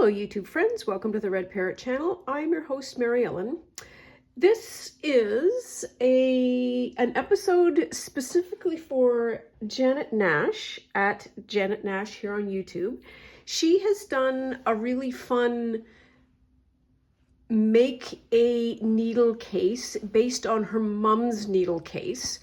Hello YouTube friends, welcome to the Red Parrot channel. I'm your host Mary Ellen. This is an episode specifically for Janet Nash at Janet Nash here on YouTube. She has done a really fun make a needle case based on her mom's needle case.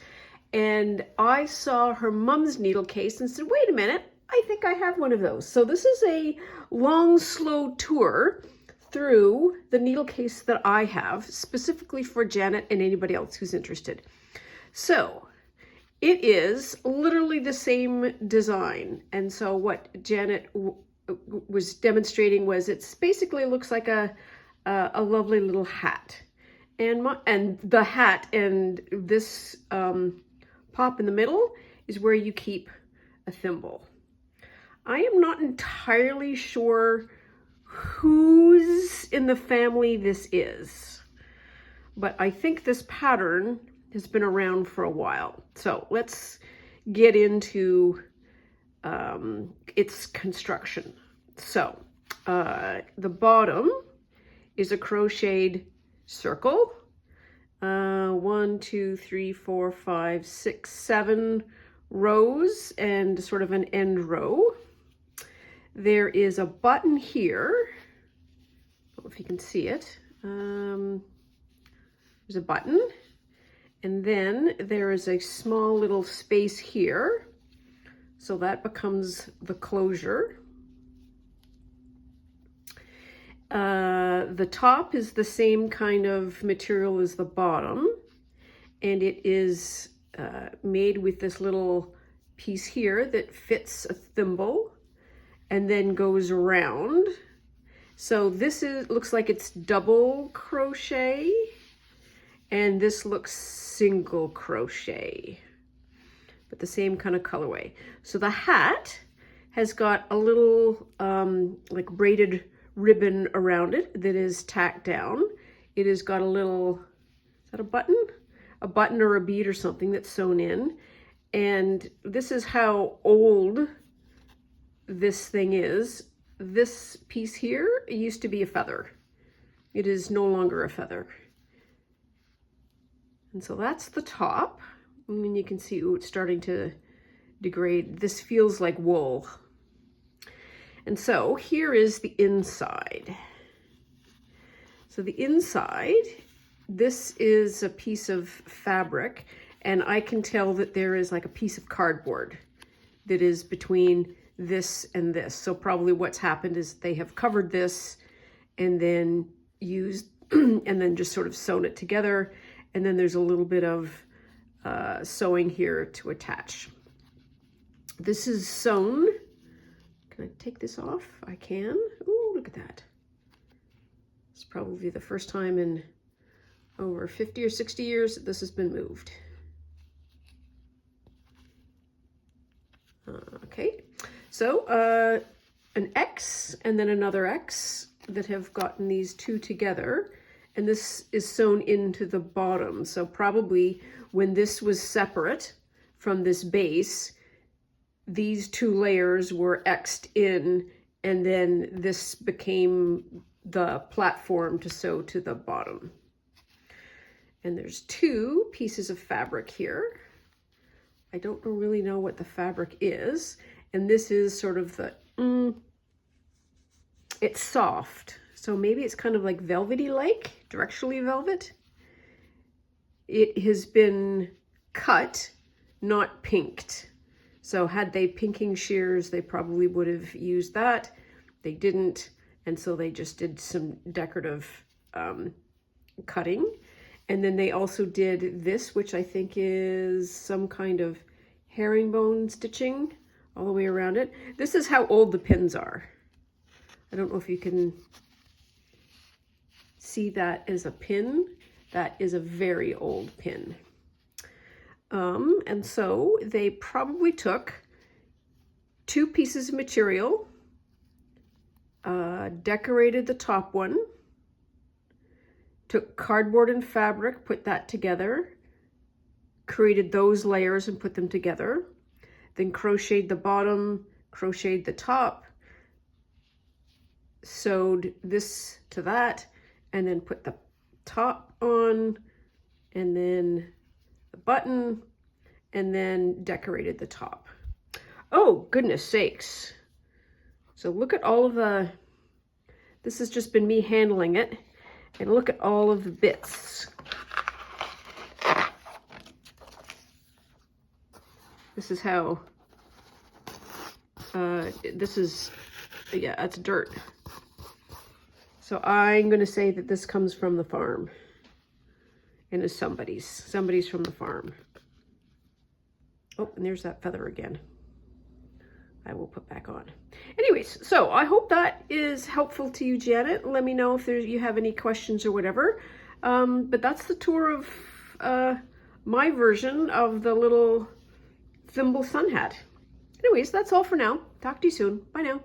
And I saw her mom's needle case and said, wait a minute, I think I have one of those. So this is a long, slow tour through the needle case that I have, specifically for Janet and anybody else who's interested. So it is literally the same design. And so what Janet was demonstrating was it's basically looks like a lovely little hat. And the hat and this pop in the middle is where you keep a thimble. I am not entirely sure whose in the family this is, but I think this pattern has been around for a while. So let's get into its construction. So the bottom is a crocheted circle. 1, 2, 3, 4, 5, 6, 7 rows and sort of an end row. There is a button here. I don't know if you can see it. There's a button, and then there is a small little space here. So that becomes the closure. The top is the same kind of material as the bottom, and it is made with this little piece here that fits a thimble and then goes around. So this looks like it's double crochet, and this looks single crochet, but the same kind of colorway. So the hat has got a little like braided ribbon around it that is tacked down. It has got a little, is that a button? A button or a bead or something that's sewn in. And this is how old this thing is. This piece here used to be a feather. It is no longer a feather. And so that's the top. And then you can see, ooh, it's starting to degrade. This feels like wool. And so here is the inside. So the inside, this is a piece of fabric, and I can tell that there is like a piece of cardboard that is between this and this. So probably what's happened is they have covered this and then used and then just sort of sewn it together. And then there's a little bit of sewing here to attach. This is sewn. Can I take this off? I can. Ooh, look at that. It's probably the first time in over 50 or 60 years that this has been moved. Okay, so an X and then another X that have gotten these two together, and this is sewn into the bottom. So probably when this was separate from this base, these two layers were X'd in, and then this became the platform to sew to the bottom. And there's two pieces of fabric here. I don't really know what the fabric is. And this is sort of the, it's soft. So maybe it's kind of like velvety-like, directionally velvet. It has been cut, not pinked. So had they pinking shears, they probably would have used that. They didn't, and so they just did some decorative cutting. And then they also did this, which I think is some kind of herringbone stitching all the way around it. This is how old the pins are. I don't know if you can see that as a pin. That is a very old pin. And so they probably took two pieces of material, decorated the top one, took cardboard and fabric, put that together, created those layers and put them together, then crocheted the bottom, crocheted the top, sewed this to that, and then put the top on, and then the button, and then decorated the top. Oh, goodness sakes. So look at all of the, this has just been me handling it, and look at all of the bits. This is how, this is, yeah, that's dirt. So I'm going to say that this comes from the farm and is somebody's from the farm. Oh, and there's that feather again. I will put back on. Anyways, so I hope that is helpful to you, Janet. Let me know if you have any questions or whatever. But that's the tour of my version of the little thimble sun hat. Anyways, that's all for now. Talk to you soon. Bye now.